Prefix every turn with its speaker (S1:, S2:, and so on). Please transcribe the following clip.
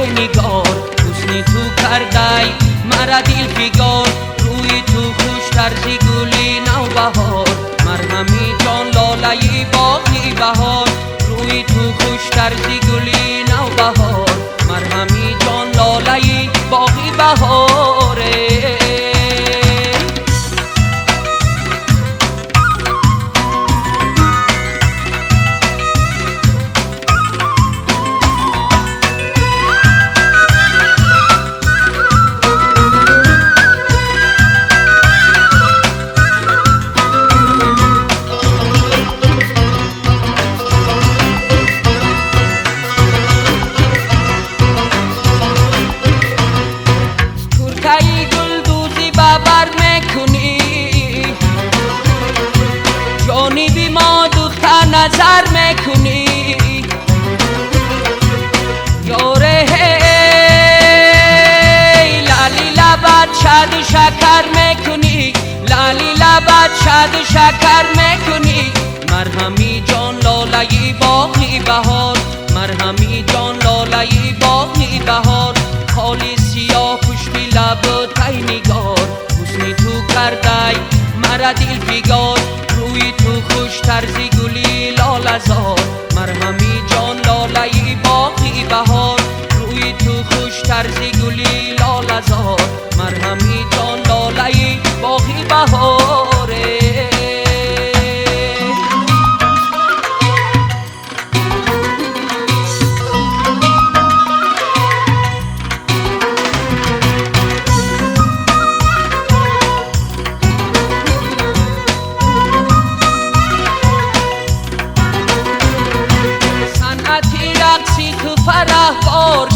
S1: نگار حسنی تو کردی مرا دل فگار روی تو خوشتر زی گلی نوبهار مرهمی جان لاله‌ی باغی بهار روی تو خوشتر زی گلی نوبهار مرهمی جان لاله‌ی باغی بهاره باور میکنی جانی بی ما دوتا نظر میکنی یاره لالی لبت شاد شکر میکنی لالی لبت شاد شکر میکنی مرهمی جان لاله‌ی باغی بهار مرهمی جان لاله‌ی باغی بهار خالی سیاه پشتی لب تای نگار حسنی تو کردی مرا دل فگار روی تو خوش طرزی گلی لاله زار مرهمی جان لاله‌ی باغی بهار روی تو خوش طرزی گلی لاله زار مرهمی جان لاله‌ی باغی بهاره فرح بار